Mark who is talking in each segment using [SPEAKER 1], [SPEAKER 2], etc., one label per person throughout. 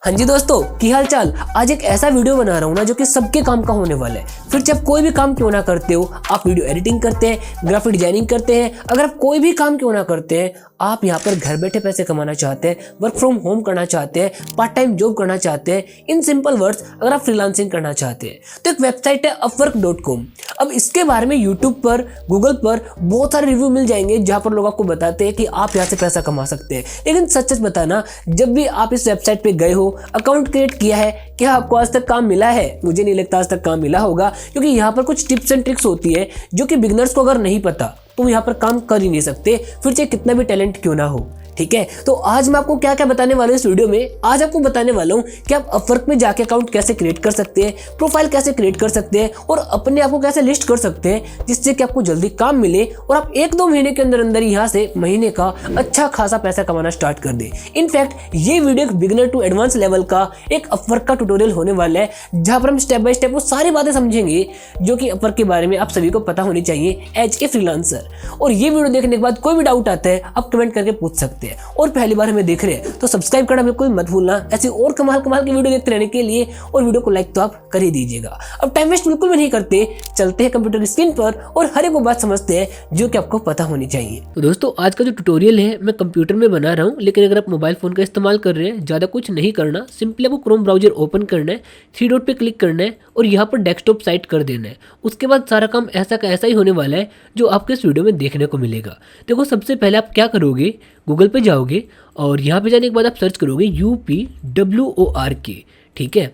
[SPEAKER 1] हाँ जी दोस्तों, की हाल चाल। आज एक ऐसा वीडियो बना रहा हूँ ना जो कि सबके काम का होने वाला है। फिर जब कोई भी काम क्यों ना करते हो, आप वीडियो एडिटिंग करते हैं, ग्राफिक डिजाइनिंग करते हैं, अगर आप कोई भी काम क्यों ना करते हैं, आप यहाँ पर घर बैठे पैसे कमाना चाहते हैं, वर्क फ्रॉम होम करना चाहते हैं, पार्ट टाइम जॉब करना चाहते हैं, इन सिंपल वर्ड्स अगर आप फ्रीलांसिंग करना चाहते हैं तो एक वेबसाइट है upwork.com। अब इसके बारे में यूट्यूब पर, गूगल पर बहुत सारे रिव्यू मिल जाएंगे जहाँ पर लोग आपको बताते हैं कि आप यहाँ से पैसा कमा सकते हैं। लेकिन सच सच बताना, जब भी आप इस वेबसाइट पे गए हो, अकाउंट क्रिएट किया है, क्या आपको आज तक काम मिला है? मुझे नहीं लगता आज तक काम मिला होगा, क्योंकि यहाँ पर कुछ टिप्स एंड ट्रिक्स होती है जो कि बिगनर्स को अगर नहीं पता तो यहाँ पर काम कर ही नहीं सकते, फिर चाहे कितना भी टैलेंट क्यों ना हो। ठीक है, तो आज मैं आपको क्या क्या बताने वाला हूँ इस वीडियो में। आज आपको बताने वाला हूँ कि आप अपवर्क में जाके अकाउंट कैसे क्रिएट कर सकते हैं, प्रोफाइल कैसे क्रिएट कर सकते हैं और अपने आप को कैसे लिस्ट कर सकते हैं जिससे कि आपको जल्दी काम मिले और आप 1-2 महीने के अंदर अंदर यहाँ से महीने का अच्छा खासा पैसा कमाना स्टार्ट कर दे। इनफैक्ट ये वीडियो एक बिगिनर टू एडवांस लेवल का एक अपवर्क का ट्यूटोरियल होने वाला है, जहाँ पर हम स्टेप बाय स्टेप वो सारी बातें समझेंगे जो कि अपवर्क के बारे में आप सभी को पता होनी चाहिए एज ए फ्रीलांसर। और ये वीडियो देखने के बाद कोई भी डाउट आता है आप कमेंट करके पूछ सकते हैं। और पहली बार हमें देख रहे हैं तो सब्सक्राइब करना बिल्कुल मत भूलना, ऐसी और कमाल कमाल की वीडियो देखते रहने के लिए, और वीडियो को लाइक तो आप कर ही दीजिएगा। अब टाइम वेस्ट बिल्कुल भी नहीं करते, चलते हैं कंप्यूटर की स्क्रीन पर और हर एक वो बात समझते हैं जो कि आपको पता होनी चाहिए। तो दोस्तों, आज का जो ट्यूटोरियल है मैं कंप्यूटर में बना रहा हूँ, लेकिन अगर आप मोबाइल फोन का इस्तेमाल कर रहे हैं, ज्यादा कुछ नहीं करना, सिंपली आपको क्रोम ब्राउजर ओपन करना है, 3 डॉट पे क्लिक करना है और यहाँ पर डेस्कटॉप साइट कर देना है। उसके बाद सारा काम ऐसा का ऐसा ही होने वाला है जो आपको इस वीडियो में देखने को मिलेगा। देखो, सबसे पहले आप क्या करोगे, गूगल पे जाओगे और यहाँ पे जाने के बाद आप सर्च करोगे UPWORK। ठीक है,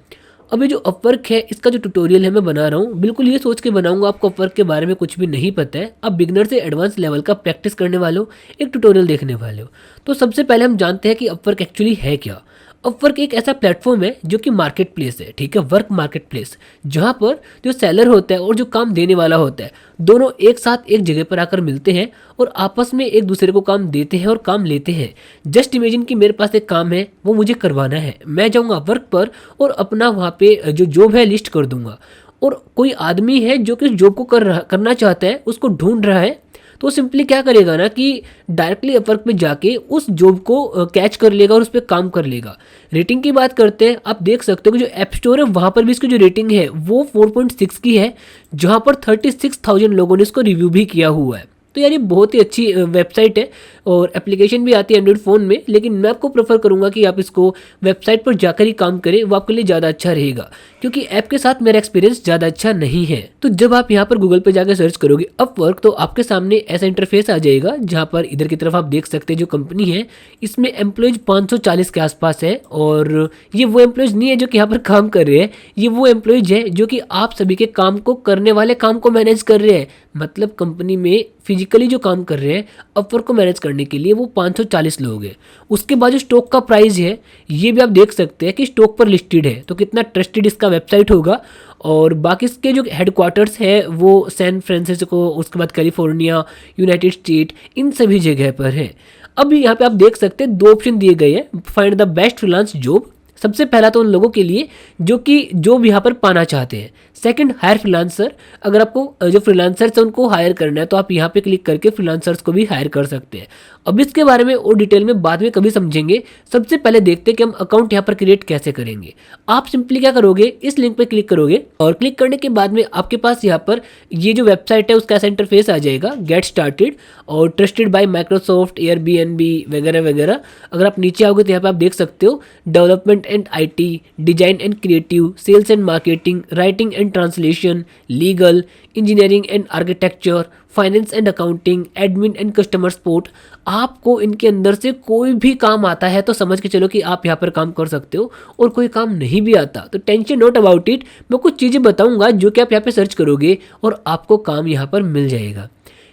[SPEAKER 1] अब ये जो अपवर्क है इसका जो ट्यूटोरियल है मैं बना रहा हूँ, बिल्कुल ये सोच के बनाऊंगा आपको अपवर्क के बारे में कुछ भी नहीं पता है, आप बिगनर से एडवांस लेवल का प्रैक्टिस करने वाले हो, एक ट्यूटोरियल देखने वाले हो। तो सबसे पहले हम जानते हैं कि अपवर्क एक्चुअली है क्या। अपवर्क एक ऐसा प्लेटफॉर्म है जो कि मार्केट प्लेस है। ठीक है, वर्क मार्केट प्लेस, जहाँ पर जो सेलर होता है और जो काम देने वाला होता है, दोनों एक साथ एक जगह पर आकर मिलते हैं और आपस में एक दूसरे को काम देते हैं और काम लेते हैं। जस्ट इमेजिन कि मेरे पास एक काम है, वो मुझे करवाना है, मैं जाऊँगा वर्क पर और अपना वहाँ पे जो जॉब है लिस्ट कर दूंगा, और कोई आदमी है जो कि जॉब को करना चाहता है, उसको ढूंढ रहा है, तो सिंपली क्या करेगा ना कि डायरेक्टली अपवर्क पे जाके उस जॉब को कैच कर लेगा और उस पर काम कर लेगा। रेटिंग की बात करते हैं, आप देख सकते हो कि जो ऐप स्टोर है वहाँ पर भी इसकी जो रेटिंग है वो 4.6 की है, जहाँ पर 36,000 लोगों ने इसको रिव्यू भी किया हुआ है। तो यार ये बहुत ही अच्छी वेबसाइट है और एप्लीकेशन भी आती है एंड्रॉइड फ़ोन में, लेकिन मैं आपको प्रेफर करूंगा कि आप इसको वेबसाइट पर जाकर ही काम करें, वो आपके लिए ज़्यादा अच्छा रहेगा, क्योंकि ऐप के साथ मेरा एक्सपीरियंस ज़्यादा अच्छा नहीं है। तो जब आप यहाँ पर गूगल पे जाकर सर्च करोगे अपवर्क, तो आपके सामने ऐसा इंटरफेस आ जाएगा जहाँ पर इधर की तरफ आप देख सकते हैं जो कंपनी है इसमें एम्प्लॉयज 540 के आसपास है। और ये वो एम्प्लॉयज नहीं है जो कि यहाँ पर काम कर रहे हैं, ये वो एम्प्लॉयज है जो कि आप सभी के काम को करने वाले काम को मैनेज कर रहे हैं। मतलब कंपनी में फिजिकली जो काम कर रहे हैं अपवर्क को मैनेज करने के लिए वो 540 लोग हैं। उसके बाद जो स्टॉक का प्राइस है ये भी आप देख सकते हैं कि स्टॉक पर लिस्टेड है, तो कितना ट्रस्टेड इसका वेबसाइट होगा। और बाकी इसके जो हेडक्वार्टर्स है वो सैन फ्रांसिस्को, उसके बाद कैलिफोर्निया, यूनाइटेड स्टेट, इन सभी जगह पर है। अब यहाँ पे आप देख सकते हैं 2 ऑप्शन दिए गए हैं, find the best freelance job. सबसे पहला तो उन लोगों के लिए जो कि जॉब यहाँ पर पाना चाहते हैं। सेकंड, हायर फ्रीलांसर, अगर आपको जो फ्रीलांसर्स है उनको हायर करना है तो आप यहाँ पे क्लिक करके फ्रीलांसर्स को भी हायर कर सकते हैं। अब इसके बारे में और डिटेल में बाद में कभी समझेंगे। सबसे पहले देखते हैं कि हम अकाउंट यहाँ पर क्रिएट कैसे करेंगे। आप सिंपली क्या करोगे, इस लिंक पे क्लिक करोगे और क्लिक करने के बाद में आपके पास यहाँ पर ये जो वेबसाइट है उसका ऐसा इंटरफेस आ जाएगा, गेट स्टार्टेड और ट्रस्टेड बाय माइक्रोसॉफ्ट, एयरबीएनबी वगैरह वगैरह। अगर आप नीचे आओगे तो यहाँ पे आप देख सकते हो development and IT, design and creative, sales and marketing, writing and translation, legal, engineering and architecture, finance and accounting, admin and customer support. आपको इनके अंदर से कोई भी काम आता है तो समझ के चलो कि आप यहाँ पर काम कर सकते हो, और कोई काम नहीं भी आता तो टेंशन नॉट अबाउट इट। मैं कुछ चीज़ें बताऊंगा जो कि आप यहाँ पे सर्च करोगे और आपको काम यहाँ पर मिल जाएगा।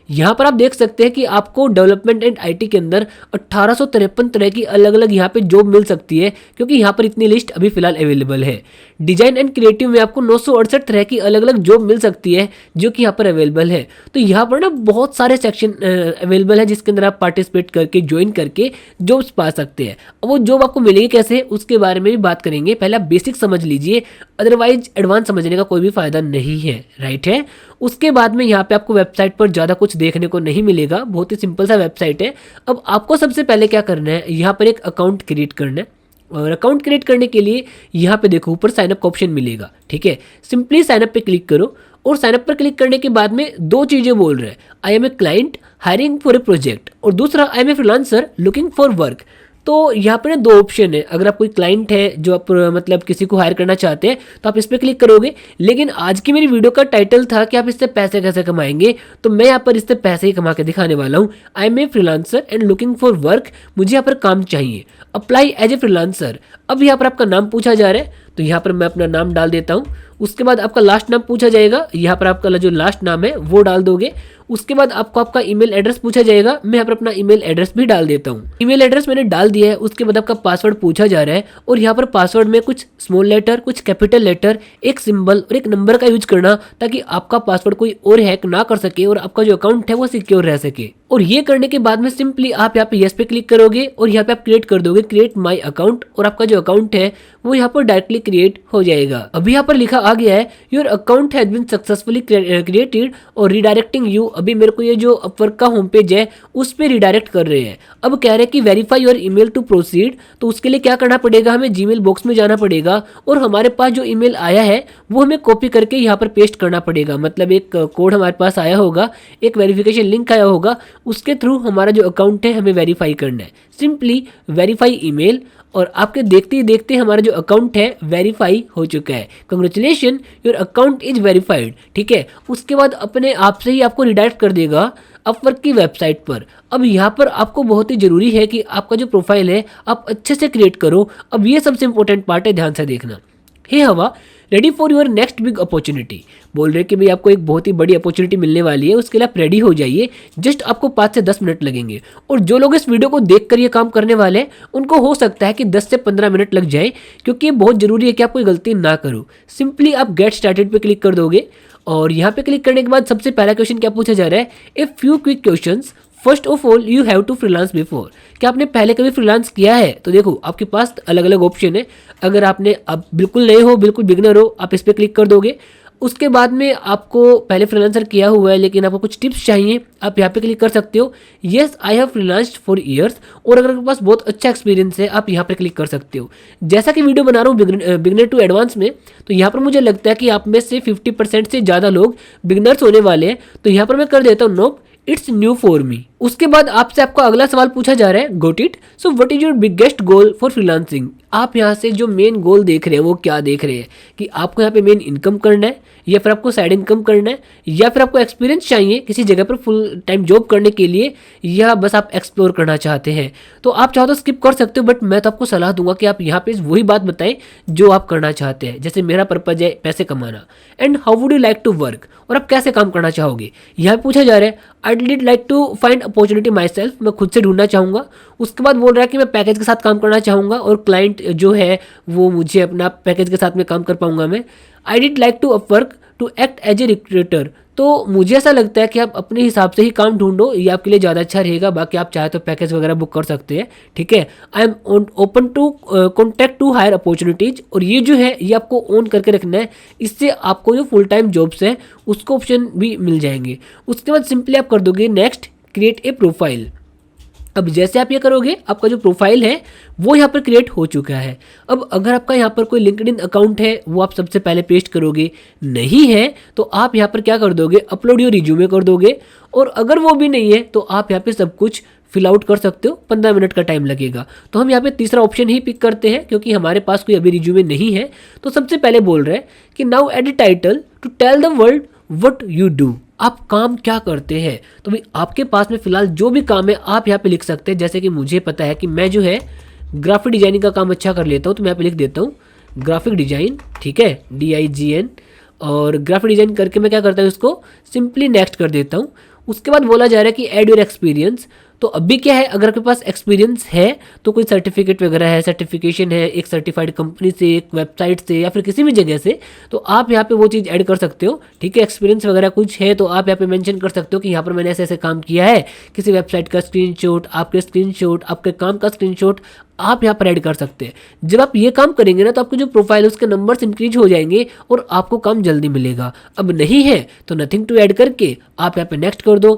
[SPEAKER 1] यहाँ पर आप देख सकते हैं कि आपको डेवलपमेंट एंड IT के अंदर 1853 तरह की अलग अलग यहाँ पे जॉब मिल सकती है, क्योंकि यहाँ पर इतनी लिस्ट अभी फिलहाल अवेलेबल है। डिजाइन एंड क्रिएटिव में आपको 968 तरह की अलग अलग जॉब मिल सकती है जो कि यहाँ पर अवेलेबल है। तो यहाँ पर ना बहुत सारे सेक्शन अवेलेबल है जिसके अंदर आप पार्टिसिपेट करके ज्वाइन करके जॉब्स पा सकते हैं। अब वो जॉब आपको मिलेगी कैसे उसके बारे में भी बात करेंगे, पहले आप बेसिक समझ लीजिए, अदरवाइज एडवांस समझने का कोई भी फायदा नहीं है, राइट है। उसके बाद में यहाँ पे आपको वेबसाइट पर ज़्यादा कुछ देखने को नहीं मिलेगा, बहुत ही सिंपल सा वेबसाइट है। अब आपको सबसे पहले क्या करना है, यहाँ पर एक अकाउंट क्रिएट करना है। और अकाउंट क्रिएट करने के लिए यहाँ पे देखो ऊपर साइनअप का ऑप्शन मिलेगा, ठीक है। सिंपली साइनअप पे क्लिक करो और साइनअप पर क्लिक करने के बाद में दो चीज़ें बोल रहे हैं, I am a client hiring for a project, और दूसरा I am a freelancer looking for work. तो यहाँ पे ना दो ऑप्शन है, अगर आप कोई क्लाइंट है जो आप मतलब किसी को हायर करना चाहते हैं तो आप इस पर क्लिक करोगे, लेकिन आज की मेरी वीडियो का टाइटल था कि आप इससे पैसे कैसे कमाएंगे, तो मैं यहाँ पर इससे पैसे ही कमा के दिखाने वाला हूँ। I am a freelancer and looking for work, मुझे यहाँ पर काम चाहिए, अप्लाई एज ए फ्रीलांसर। अब यहाँ पर आपका नाम पूछा जा रहा है, तो यहाँ पर मैं अपना नाम डाल देता हूँ। उसके बाद आपका लास्ट नाम पूछा जाएगा, यहाँ पर आपका जो लास्ट नाम है वो डाल दोगे। उसके बाद आपको आपका ईमेल एड्रेस पूछा जाएगा, मैं यहाँ पर अपना ईमेल एड्रेस भी डाल देता हूँ। ईमेल एड्रेस मैंने डाल दिया है। उसके बाद आपका पासवर्ड पूछा जा रहा है, और यहाँ पर पासवर्ड में कुछ स्मॉल लेटर, कुछ कैपिटल लेटर, एक सिंबल और एक नंबर का यूज करना, ताकि आपका पासवर्ड कोई और हैक ना कर सके और आपका जो अकाउंट है वो सिक्योर रह सके। और ये करने के बाद में सिंपली आप यहाँ पे यस पे क्लिक करोगे और यहाँ पे आप क्रिएट कर दोगे क्रिएट माय अकाउंट, और आपका जो अकाउंट है वो यहाँ पर डायरेक्टली क्रिएट हो जाएगा। अभी यहाँ पर लिखा आ गया है your account has been successfully created और रिडायरेक्टिंग यू। अभी मेरे को ये जो अपवर्क का होम पेज है उस पर रिडायरेक्ट कर रहे हैं। अब कह रहे हैं कि verify your email to proceed, तो उसके लिए क्या करना पड़ेगा, हमें जीमेल बॉक्स में जाना पड़ेगा और हमारे पास जो ईमेल आया है वो हमें कॉपी करके यहाँ पर पेस्ट करना पड़ेगा। मतलब एक कोड हमारे पास आया होगा, एक वेरिफिकेशन लिंक आया होगा, उसके थ्रू हमारा जो अकाउंट है हमें वेरीफाई करना है। सिंपली वेरीफाई ईमेल, और आपके देखते ही देखते हमारा जो अकाउंट है वेरीफाई हो चुका है। Congratulation your account is verified, ठीक है। उसके बाद अपने आप से ही आपको रिडायरेक्ट कर देगा अपवर्क की वेबसाइट पर। अब यहाँ पर आपको बहुत ही जरूरी है कि आपका जो प्रोफाइल है आप अच्छे से क्रिएट करो। अब ये सबसे इंपॉर्टेंट पार्ट है, ध्यान से देखना। हे हवा, ready for your next big opportunity. बोल रहे कि भाई आपको एक बहुत ही बड़ी अपॉर्चुनिटी मिलने वाली है, उसके लिए आप रेडी हो जाइए। जस्ट आपको 5 से 10 मिनट लगेंगे, और जो लोग इस वीडियो को देखकर ये काम करने वाले हैं उनको हो सकता है कि 10 से 15 मिनट लग जाए, क्योंकि ये बहुत जरूरी है कि आप कोई गलती ना करो। सिंपली आप गेट स्टार्टेड पे क्लिक कर दोगे, और यहाँ पे क्लिक करने के बाद सबसे पहला क्वेश्चन क्या पूछा जा रहा है, a few quick questions. First of all you have to freelance before. क्या आपने पहले कभी फ्रीलांस किया है? तो देखो आपके पास अलग अलग ऑप्शन है। अगर आपने अब बिल्कुल नए हो, बिल्कुल बिगनर हो, आप इस पर क्लिक कर दोगे। उसके बाद में आपको पहले फ्रीलांसर किया हुआ है लेकिन आपको कुछ टिप्स चाहिए, आप यहाँ पे क्लिक कर सकते हो। Yes I have freelanced for years, और अगर आपके पास बहुत अच्छा एक्सपीरियंस है आप यहाँ पे क्लिक कर सकते हो। जैसा कि वीडियो बना रहा हूँ बिगनर टू एडवांस में, तो यहाँ पर मुझे लगता है कि आप में से 50% से ज़्यादा लोग बिगनर्स होने वाले हैं, तो यहाँ पर मैं कर देता हूँ no, it's new for me. उसके बाद आपसे आपका अगला सवाल पूछा जा रहा है, got it. So what is your biggest goal for freelancing. आप यहाँ से जो मेन गोल देख रहे हैं वो क्या देख रहे हैं, कि आपको यहाँ पे मेन इनकम करना है, या फिर आपको साइड इनकम करना है, या फिर आपको एक्सपीरियंस चाहिए किसी जगह पर फुल टाइम जॉब करने के लिए, या बस आप एक्सप्लोर करना चाहते हैं। तो आप चाहो तो स्किप कर सकते हो, बट मैं तो आपको सलाह दूंगा कि आप यहाँ पे वही बात बताएं जो आप करना चाहते हैं। जैसे मेरा पर्पज है पैसे कमाना, and how would you like to work, और आप कैसे काम करना चाहोगे। यहाँ पे पूछा जा रहा है I did like to find opportunity myself, मैं खुद से ढूंढना चाहूँगा। उसके बाद बोल रहा है कि मैं पैकेज के साथ काम करना चाहूँगा, और क्लाइंट जो है वो मुझे अपना पैकेज के साथ में काम कर पाऊंगा मैं। I did like to Upwork to act as a recruiter. तो मुझे ऐसा लगता है कि आप अपने हिसाब से ही काम ढूंढो, ये आपके लिए ज़्यादा अच्छा रहेगा। बाकी आप चाहे तो पैकेज वगैरह बुक कर सकते हैं, ठीक है। I am open to contact to hire opportunities, और ये जो है ये आपको ऑन करके रखना है, इससे आपको जो फुल टाइम जॉब्स हैं उसको ऑप्शन भी मिल जाएंगे। उसके बाद सिंपली आप कर दोगे नेक्स्ट, क्रिएट ए प्रोफाइल। अब जैसे आप ये करोगे आपका जो प्रोफाइल है वो यहाँ पर क्रिएट हो चुका है। अब अगर आपका यहाँ पर कोई लिंक्डइन अकाउंट है वो आप सबसे पहले पेस्ट करोगे, नहीं है तो आप यहाँ पर क्या कर दोगे, अपलोड योर रिज्यूमे कर दोगे। और अगर वो भी नहीं है तो आप यहाँ पे सब कुछ फिल आउट कर सकते हो, 15 मिनट का टाइम लगेगा। तो हम यहाँ पे तीसरा ऑप्शन ही पिक करते हैं क्योंकि हमारे पास कोई अभी रिज्यूमे नहीं है। तो सबसे पहले बोल रहे हैं कि now add title to tell the world what you do, आप काम क्या करते हैं। तो भाई आपके पास में फिलहाल जो भी काम है आप यहाँ पे लिख सकते हैं। जैसे कि मुझे पता है कि मैं जो है ग्राफिक डिजाइनिंग का काम अच्छा कर लेता हूँ, तो मैं यहाँ पे लिख देता हूँ ग्राफिक डिजाइन, ठीक है, DIGN। और ग्राफिक डिजाइन करके मैं क्या करता हूँ, इसको सिंपली नेक्स्ट कर देता हूँ। उसके बाद बोला जा रहा है कि ऐड योर एक्सपीरियंस। तो अभी क्या है, अगर आपके पास एक्सपीरियंस है तो कोई सर्टिफिकेट वगैरह है, सर्टिफिकेशन है एक सर्टिफाइड कंपनी से, एक वेबसाइट से, या फिर किसी भी जगह से, तो आप यहाँ पे वो चीज़ ऐड कर सकते हो, ठीक है। एक्सपीरियंस वगैरह कुछ है तो आप यहाँ पे मेंशन कर सकते हो कि यहाँ पर मैंने ऐसे ऐसे काम किया है। किसी वेबसाइट का स्क्रीनशॉट, आपके स्क्रीनशॉट, आपके काम का स्क्रीनशॉट आप यहाँ पर ऐड कर सकते हैं। जब आप ये काम करेंगे ना तो आपके जो प्रोफाइल है उसके नंबर्स इंक्रीज हो जाएंगे और आपको काम जल्दी मिलेगा। अब नहीं है तो नथिंग टू ऐड करके आप यहाँ पे नेक्स्ट कर दो।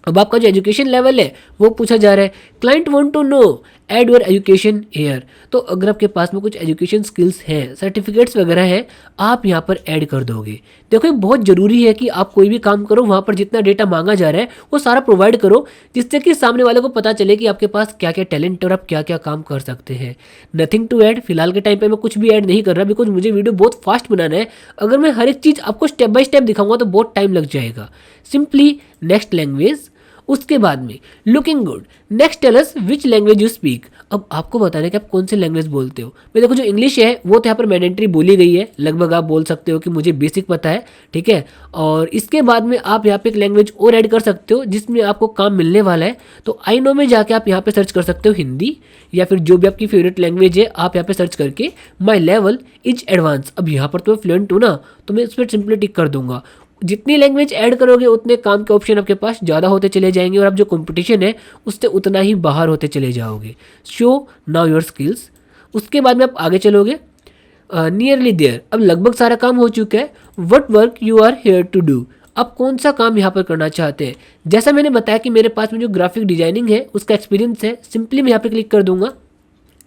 [SPEAKER 1] अब आपका जो एजुकेशन लेवल है वो पूछा जा रहा है, client want to know add your education here. तो अगर आपके पास में कुछ एजुकेशन स्किल्स हैं, सर्टिफिकेट्स वगैरह हैं, आप यहाँ पर ऐड कर दोगे। देखो ये बहुत ज़रूरी है कि आप कोई भी काम करो वहाँ पर जितना डेटा मांगा जा रहा है वो सारा प्रोवाइड करो, जिससे कि सामने वाले को पता चले कि आपके पास क्या क्या टैलेंट और आप क्या क्या काम कर सकते हैं। नथिंग टू ऐड, फिलहाल के टाइम पे मैं कुछ भी ऐड नहीं कर रहा बिकॉज मुझे वीडियो बहुत फास्ट बनाना है। अगर मैं हर एक चीज़ आपको स्टेप बाय स्टेप दिखाऊंगा तो बहुत टाइम लग जाएगा। सिंपली नेक्स्ट लैंग्वेज, उसके बाद में looking good, next tell us which language you speak. अब आपको बताना है कि आप कौन से लैंग्वेज बोलते हो। मैं देखो जो इंग्लिश है वो तो यहाँ पर मैंडेटरी बोली गई है, लगभग आप बोल सकते हो कि मुझे बेसिक पता है, ठीक है। और इसके बाद में आप यहाँ पे एक लैंग्वेज और ऐड कर सकते हो जिसमें आपको काम मिलने वाला है। तो आई नो में जाके आप यहाँ पे सर्च कर सकते हो हिंदी, या फिर जो भी आपकी फेवरेट लैंग्वेज है आप यहाँ पे सर्च करके माई लेवल इज एडवांस। अब यहाँ पर तो मैं फ्लुएंट हूँ ना, तो मैं इस पर सिंपली टिक कर दूंगा। जितनी लैंग्वेज ऐड करोगे उतने काम के ऑप्शन आपके पास ज़्यादा होते चले जाएंगे और आप जो कंपटीशन है उससे उतना ही बाहर होते चले जाओगे। शो नाउ योर स्किल्स, उसके बाद में आप आगे चलोगे। नियरली देयर, अब लगभग सारा काम हो चुका है। What work you are here to do, आप कौन सा काम यहाँ पर करना चाहते हैं। जैसा मैंने बताया कि मेरे पास में जो ग्राफिक डिजाइनिंग है उसका एक्सपीरियंस है, सिंपली मैं यहाँ पर क्लिक कर दूंगा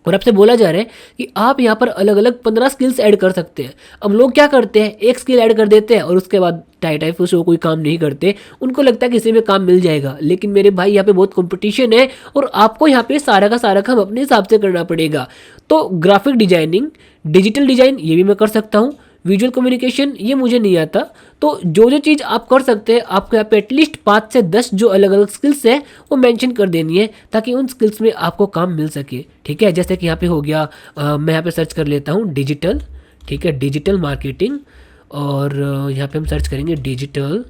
[SPEAKER 1] और आपसे बोला जा रहा है कि आप यहाँ पर अलग अलग 15 स्किल्स ऐड कर सकते हैं। अब लोग क्या करते हैं, एक स्किल ऐड कर देते हैं और उसके बाद टाइप से वो कोई काम नहीं करते, उनको लगता है कि इसी में काम मिल जाएगा। लेकिन मेरे भाई यहाँ पे बहुत कंपटीशन है और आपको यहाँ पे सारा का सारा काम अपने हिसाब से करना पड़ेगा। तो ग्राफिक डिजाइनिंग, डिजिटल डिजाइन ये भी मैं कर सकता हूँ, विजुअल कम्युनिकेशन ये मुझे नहीं आता। तो जो जो चीज़ आप कर सकते हैं आपको यहाँ पे एटलीस्ट 5 से 10 जो अलग अलग स्किल्स है वो मेंशन कर देनी है ताकि उन स्किल्स में आपको काम मिल सके, ठीक है। जैसे कि यहाँ पे हो गया, मैं यहाँ पे सर्च कर लेता हूँ डिजिटल, ठीक है, डिजिटल मार्केटिंग। और यहाँ पे हम सर्च करेंगे डिजिटल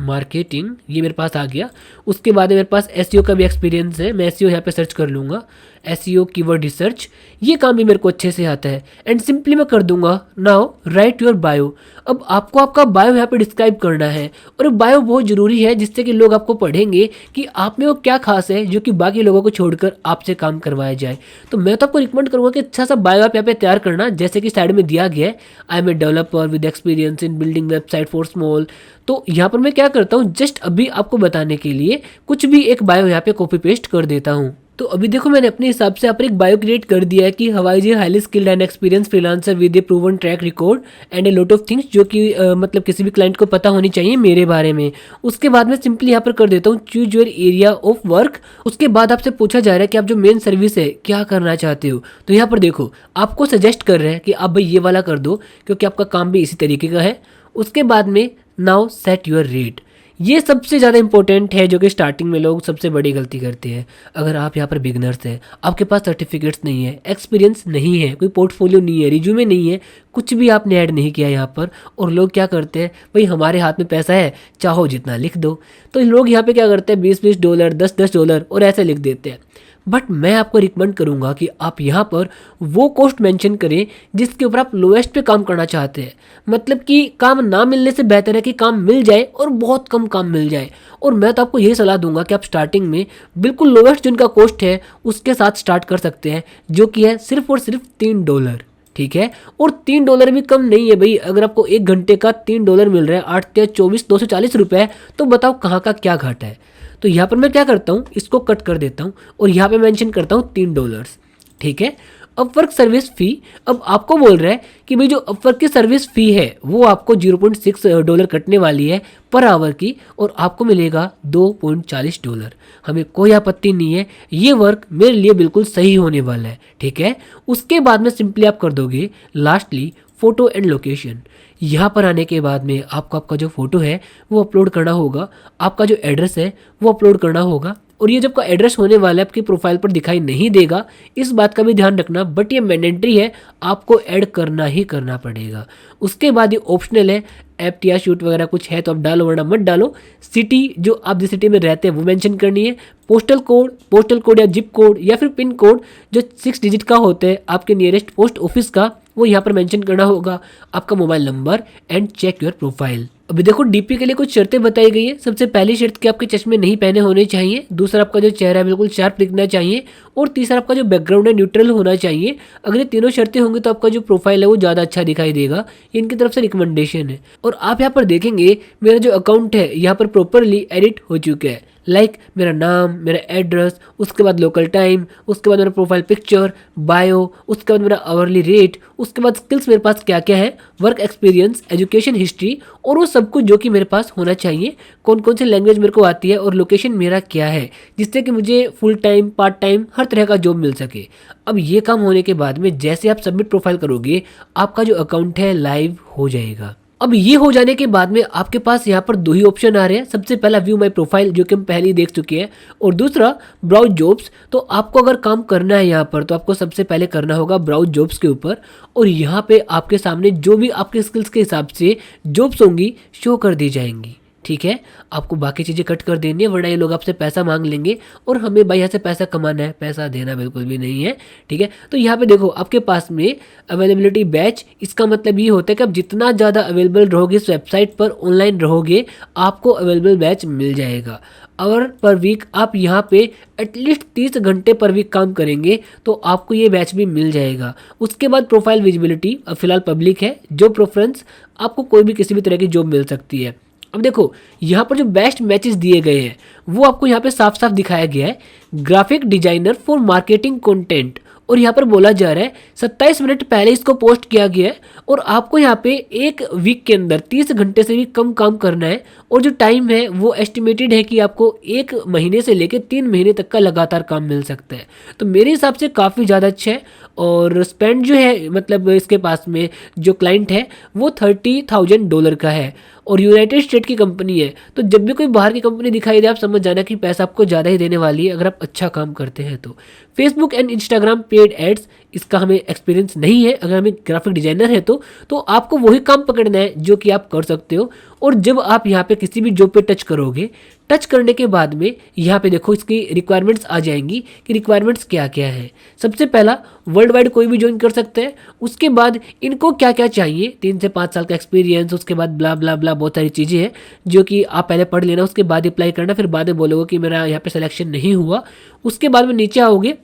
[SPEAKER 1] मार्केटिंग, ये मेरे पास आ गया। उसके बाद मेरे पास एसईओ का भी एक्सपीरियंस है, मैं एसईओ यहाँ पे सर्च कर लूँगा, एसईओ कीवर्ड रिसर्च, ये काम भी मेरे को अच्छे से आता है। एंड सिंपली मैं कर दूंगा नाउ राइट योर बायो। अब आपको आपका बायो यहाँ पे डिस्क्राइब करना है और बायो बहुत ज़रूरी है जिससे कि लोग आपको पढ़ेंगे कि आप में वो क्या खास है जो कि बाकी लोगों को छोड़कर आपसे काम करवाया जाए। तो मैं तो आपको रिकमेंड करूँगा कि अच्छा सा बायो आप यहाँ पे तैयार करना, जैसे कि साइड में दिया गया है, I am a developer with experience in building website for small. तो यहाँ पर मैं क्या करता हूँ, जस्ट अभी आपको बताने के लिए कुछ भी एक बायो यहाँ पे कॉपी पेस्ट कर देता हूँ। तो अभी देखो मैंने अपने हिसाब से यहाँ पर एक बायो क्रिएट कर दिया है कि हवाई जी highly skilled and experience freelancer with a proven track record and a lot of things, जो कि मतलब किसी भी क्लाइंट को पता होनी चाहिए मेरे बारे में। उसके बाद मैं सिंपली यहाँ पर कर देता हूँ choose your area of work. उसके बाद आपसे पूछा जा रहा है कि आप जो मेन सर्विस है क्या करना चाहते हो। तो यहाँ पर देखो आपको सजेस्ट कर रहे हैं कि आप भाई ये वाला कर दो क्योंकि आपका काम भी इसी तरीके का है। उसके बाद में नाउ सेट योर रेट, ये सबसे ज़्यादा इंपॉर्टेंट है जो कि स्टार्टिंग में लोग सबसे बड़ी गलती करते हैं। अगर आप यहाँ पर बिगनर्स हैं, आपके पास सर्टिफिकेट्स नहीं है, एक्सपीरियंस नहीं है, कोई पोर्टफोलियो नहीं है, रिज्यूमे नहीं है, कुछ भी आपने ऐड नहीं किया यहाँ पर, और लोग क्या करते हैं, भाई हमारे हाथ में पैसा है चाहो जितना लिख दो। तो लोग यहाँ पे क्या करते हैं $20-20, $10-10 और ऐसे लिख देते हैं। बट मैं आपको रिकमेंड करूंगा कि आप यहाँ पर वो कॉस्ट मेंशन करें जिसके ऊपर आप लोएस्ट पे काम करना चाहते हैं। मतलब कि काम ना मिलने से बेहतर है कि काम मिल जाए और बहुत कम काम मिल जाए। और मैं तो आपको यही सलाह दूंगा कि आप स्टार्टिंग में बिल्कुल लोएस्ट जिनका कॉस्ट है उसके साथ स्टार्ट कर सकते हैं, जो कि है सिर्फ और सिर्फ $3, ठीक है। और $3 भी कम नहीं है भाई। अगर आपको 1 घंटे का $3 मिल रहा है, 8 या 24 240 रुपये, तो बताओ कहाँ का क्या घाटा है। तो यहाँ पर मैं क्या करता हूँ, इसको कट कर देता हूँ और यहाँ पे मेंशन करता हूँ $3, ठीक है। अपवर्क सर्विस फ़ी, अब आपको बोल रहा है कि भाई जो अपवर्क की सर्विस फ़ी है वो आपको $0.6 कटने वाली है पर आवर की, और आपको मिलेगा $2.40। हमें कोई आपत्ति नहीं है, ये वर्क मेरे लिए बिल्कुल सही होने वाला है, ठीक है। उसके बाद में सिंपली आप कर दोगे लास्टली फ़ोटो एंड लोकेशन। यहाँ पर आने के बाद में आपको आपका जो फ़ोटो है वो अपलोड करना होगा, आपका जो एड्रेस है वो अपलोड करना होगा। और ये जब का एड्रेस होने वाला है आपकी प्रोफाइल पर दिखाई नहीं देगा, इस बात का भी ध्यान रखना, बट ये मैंडेटरी है, आपको ऐड करना ही करना पड़ेगा। उसके बाद ये ऑप्शनल है, ऐप या शूट वगैरह कुछ है तो आप डालो वरना मत डालो। सिटी जो आप जिस सिटी में रहते हैं वो मेंशन करनी है। पोस्टल कोड या जिप कोड या फिर पिन कोड जो 6 डिजिट का होता है आपके नियरेस्ट पोस्ट ऑफिस का, वो यहाँ पर मेंशन करना होगा। आपका mobile number and check your profile. अभी देखो डीपी के लिए कुछ शर्तें बताई गई है। सबसे पहली शर्त कि आपके चश्मे नहीं पहने होने चाहिए, दूसरा आपका जो चेहरा है बिल्कुल शार्प दिखना चाहिए, और तीसरा आपका जो बैकग्राउंड है न्यूट्रल होना चाहिए। अगर ये तीनों शर्तें होंगी तो आपका जो प्रोफाइल है वो ज़्यादा अच्छा दिखाई देगा। ये इनकी तरफ से रिकमेंडेशन है। और आप यहाँ पर देखेंगे मेरा जो अकाउंट है यहाँ पर प्रॉपरली एडिट हो चुका है। लाइक मेरा नाम, मेरा एड्रेस, उसके बाद लोकल टाइम, उसके बाद मेरा प्रोफाइल पिक्चर, बायो, उसके बाद मेरा आवरली रेट, उसके बाद स्किल्स मेरे पास क्या क्या है, वर्क एक्सपीरियंस, एजुकेशन हिस्ट्री और वो सब कुछ जो कि मेरे पास होना चाहिए, कौन कौन सी लैंग्वेज मेरे को आती है और लोकेशन मेरा क्या है, जिससे कि मुझे फुल टाइम, पार्ट टाइम, हर तरह का जॉब मिल सके। अब ये काम होने के बाद में जैसे आप सबमिट प्रोफाइल करोगे, आपका जो अकाउंट है लाइव हो जाएगा। अब ये हो जाने के बाद में आपके पास यहाँ पर दो ही ऑप्शन आ रहे हैं। सबसे पहला व्यू माय प्रोफाइल, जो कि हम पहले ही देख चुके हैं, और दूसरा ब्राउज जॉब्स। तो आपको अगर काम करना है यहाँ पर, तो आपको सबसे पहले करना होगा ब्राउज जॉब्स के ऊपर, और यहाँ पे आपके सामने जो भी आपके स्किल्स के हिसाब से जॉब्स होंगी शो कर दी जाएंगी। ठीक है, आपको बाकी चीज़ें कट कर देनी है, वरना ये लोग आपसे पैसा मांग लेंगे और हमें भाई यहाँ से पैसा कमाना है, पैसा देना बिल्कुल भी नहीं है। ठीक है, तो यहाँ पे देखो आपके पास में अवेलेबिलिटी बैच, इसका मतलब ये होता है कि आप जितना ज़्यादा अवेलेबल रहोगे इस वेबसाइट पर, ऑनलाइन रहोगे, आपको अवेलेबल बैच मिल जाएगा। और पर वीक आप यहाँ पे एटलीस्ट 30 घंटे पर वीक काम करेंगे तो आपको ये बैच भी मिल जाएगा। उसके बाद प्रोफाइल विजिबिलिटी, अब फिलहाल पब्लिक है, जॉब प्रेफरेंस, आपको कोई भी किसी भी तरह की जॉब मिल सकती है। अब देखो यहाँ पर जो बेस्ट मैचेस दिए गए हैं वो आपको यहाँ पे साफ साफ दिखाया गया है। Graphic designer for marketing content, और यहाँ पर बोला जा रहा है 27 मिनट पहले इसको पोस्ट किया गया है, और आपको यहाँ पे एक वीक के अंदर 30 घंटे से भी कम काम करना है, और जो टाइम है वो एस्टिमेटेड है कि आपको 1 महीने से लेकर 3 महीने तक का लगातार काम मिल सकता है। तो मेरे हिसाब से काफ़ी ज़्यादा अच्छा है। और स्पेंड जो है, मतलब इसके पास में जो क्लाइंट है वो $30,000 का है, और यूनाइटेड स्टेट की कंपनी है। तो जब भी कोई बाहर की कंपनी दिखाई दे, आप समझ जाना कि पैसा आपको ज़्यादा ही देने वाली है अगर आप अच्छा काम करते हैं तो। Facebook and Instagram paid ads, इसका हमें एक्सपीरियंस नहीं है, अगर हमें ग्राफिक डिजाइनर है तो आपको वही काम पकड़ना है जो कि आप कर सकते हो। और जब आप यहाँ पे किसी भी जॉब पे टच करोगे, टच करने के बाद में यहाँ पे देखो इसकी रिक्वायरमेंट्स आ जाएंगी कि रिक्वायरमेंट्स क्या क्या है। सबसे पहला, वर्ल्ड वाइड कोई भी ज्वाइन कर सकते हैं। उसके बाद इनको क्या क्या चाहिए, 3 से 5 साल का एक्सपीरियंस, उसके बाद ब्ला ब्ला ब्ला, बहुत सारी चीज़ें हैं जो कि आप पहले पढ़ लेना, उसके बाद अप्लाई करना, फिर बाद में बोलोगे कि मेरा यहाँ पे सिलेक्शन नहीं हुआ। उसके बाद में नीचे आओगे,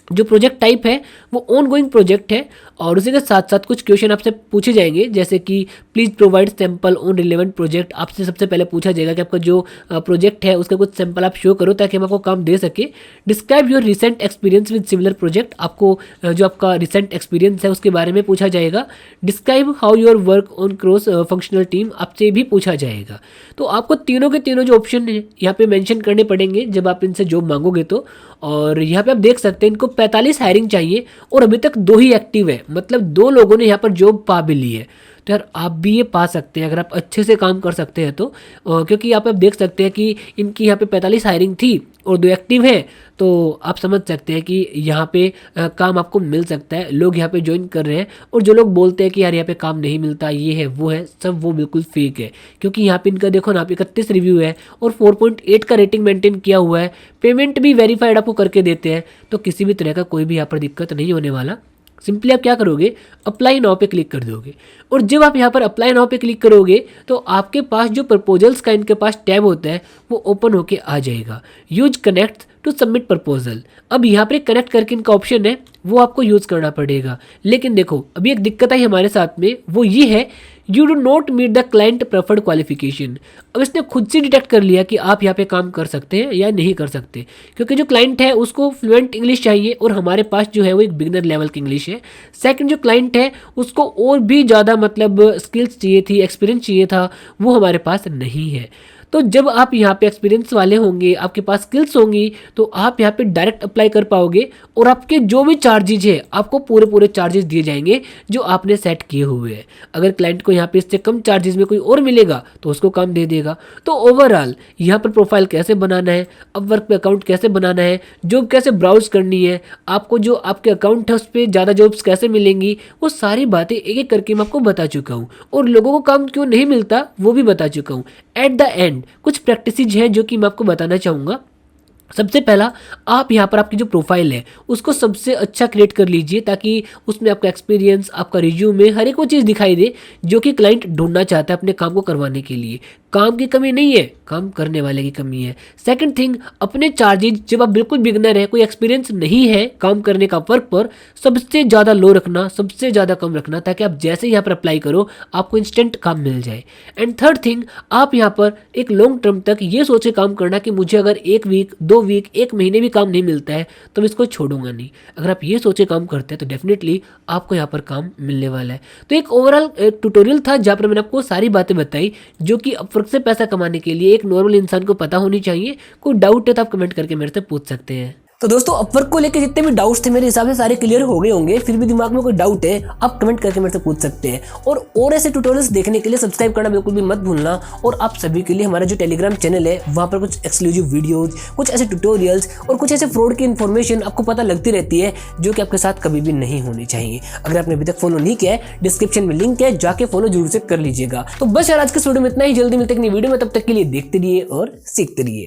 [SPEAKER 1] जो प्रोजेक्ट टाइप है वो ऑन गोइंग प्रोजेक्ट है, और उसी के साथ साथ कुछ क्वेश्चन आपसे पूछे जाएंगे, जैसे कि please provide sample on relevant project. आपसे सबसे पहले पूछा जाएगा कि आपका जो प्रोजेक्ट है उसका कुछ सैंपल आप शो करो ताकि हम आपको काम दे सके। Describe your recent experience with similar project, आपको जो आपका रिसेंट एक्सपीरियंस है उसके बारे में पूछा जाएगा। Describe how your work on cross functional team, आपसे भी पूछा जाएगा। तो आपको तीनों के तीनों जो ऑप्शन है यहाँ पे मेंशन करने पड़ेंगे जब आप इनसे जॉब मांगोगे तो। और यहाँ पे आप देख सकते हैं इनको 45 हायरिंग चाहिए और अभी तक 2 ही एक्टिव है, मतलब 2 लोगों ने यहाँ पर जॉब पा भी ली है। तो यार आप भी ये पा सकते हैं अगर आप अच्छे से काम कर सकते हैं तो, क्योंकि यहाँ पे आप देख सकते हैं कि इनकी यहाँ पे 45 हायरिंग थी और 2 एक्टिव है, तो आप समझ सकते हैं कि यहाँ पे काम आपको मिल सकता है। लोग यहाँ पे ज्वाइन कर रहे हैं, और जो लोग बोलते हैं कि यार यहाँ पे काम नहीं मिलता, ये है वो है, सब वो बिल्कुल फेक है। क्योंकि यहाँ पे इनका देखो ना, 31 रिव्यू है और 4.8 का रेटिंग मेंटेन किया हुआ है, पेमेंट भी वेरीफाइड आपको करके देते हैं, तो किसी भी तरह का कोई भी यहाँ पर दिक्कत नहीं होने वाला। सिंपली आप क्या करोगे, अप्लाई नाउ पे क्लिक कर दोगे, और जब आप यहाँ पर अप्लाई नाउ पे क्लिक करोगे तो आपके पास जो प्रपोजल्स का इनके पास टैब होता है वो ओपन होके आ जाएगा। Use connect to submit proposal, अब यहाँ पर कनेक्ट करके इनका ऑप्शन है वो आपको यूज़ करना पड़ेगा। लेकिन देखो अभी एक दिक्कत आई हमारे साथ में, वो ये है you do not meet the client preferred qualification. अब इसने खुद से डिटेक्ट कर लिया कि आप यहाँ पे काम कर सकते हैं या नहीं कर सकते, क्योंकि जो क्लाइंट है उसको फ्लुएंट इंग्लिश चाहिए और हमारे पास जो है वो एक बिगिनर लेवल की इंग्लिश है। सेकंड, जो क्लाइंट है उसको और भी ज़्यादा मतलब स्किल्स चाहिए थी, एक्सपीरियंस चाहिए था, वो हमारे पास नहीं है। तो जब आप यहाँ पे एक्सपीरियंस वाले होंगे, आपके पास स्किल्स होंगी, तो आप यहाँ पे डायरेक्ट अप्लाई कर पाओगे, और आपके जो भी चार्जेज है आपको पूरे चार्जेस दिए जाएंगे जो आपने सेट किए हुए हैं। अगर क्लाइंट को यहाँ पे इससे कम चार्जेस में कोई और मिलेगा तो उसको काम दे देगा। तो ओवरऑल यहाँ पर प्रोफाइल कैसे बनाना है, अपवर्क पे अकाउंट कैसे बनाना है, जॉब कैसे ब्राउज करनी है, आपको जो आपके अकाउंट है उस पर ज़्यादा जॉब्स कैसे मिलेंगी, वो सारी बातें एक एक करके मैं आपको बता चुका हूँ, और लोगों को काम क्यों नहीं मिलता वो भी बता चुका हूँ। एट द एंड कुछ प्रैक्टिसेज हैं जो कि मैं आपको बताना चाहूँगा। सबसे पहला, आप यहाँ पर आपकी जो प्रोफाइल है उसको सबसे अच्छा क्रिएट कर लीजिए, ताकि उसमें आपका एक्सपीरियंस, आपका रिज्यूमे, हर एक वो चीज़ दिखाई दे जो कि क्लाइंट ढूंढना चाहता है अपने काम को करवाने के लिए। काम की कमी नहीं है, काम करने वाले की कमी है। सेकंड थिंग, अपने चार्जेज, जब आप बिल्कुल बिगनर है, कोई एक्सपीरियंस नहीं है काम करने का वर्क पर, सबसे ज़्यादा लो रखना, सबसे ज़्यादा कम रखना, ताकि आप जैसे यहाँ पर अप्लाई करो आपको इंस्टेंट काम मिल जाए। एंड थर्ड थिंग, आप यहाँ पर एक लॉन्ग टर्म तक ये सोच के काम करना कि मुझे अगर 1 वीक, 2 वीक, 1 महीने भी काम नहीं मिलता है तो मैं इसको छोड़ूंगा नहीं। अगर आप ये सोचे काम करते हैं तो डेफिनेटली आपको यहाँ पर काम मिलने वाला है। तो एक ओवरऑल ट्यूटोरियल था जहाँ पर मैंने आपको सारी बातें बताई जो कि अपवर्क से पैसा कमाने के लिए एक नॉर्मल इंसान को पता होनी चाहिए। कोई डाउट है तो आप कमेंट करके मेरे से पूछ सकते हैं। तो दोस्तों, अपवर्क को लेकर जितने भी डाउट्स थे मेरे हिसाब से सारे क्लियर हो गए होंगे। फिर भी दिमाग में कोई डाउट है आप कमेंट करके मेरे से पूछ सकते हैं। और ऐसे ट्यूटोरियल्स देखने के लिए सब्सक्राइब करना बिल्कुल भी मत भूलना। और आप सभी के लिए हमारा जो टेलीग्राम चैनल है वहाँ पर कुछ एक्सक्लूसिव वीडियोज, कुछ ऐसे ट्यूटोरियल्स और कुछ ऐसे फ्रॉड की इन्फॉर्मेशन आपको पता लगती रहती है जो कि आपके साथ कभी भी नहीं होनी चाहिए। अगर आपने अभी तक फॉलो नहीं किया है, डिस्क्रिप्शन में लिंक है, जाके फॉलो जरूर से कर लीजिएगा। तो बस यार, आज के वीडियो में इतना ही। जल्दी मिलते हैं नई वीडियो में, तब तक के लिए देखते रहिए और सीखते रहिए।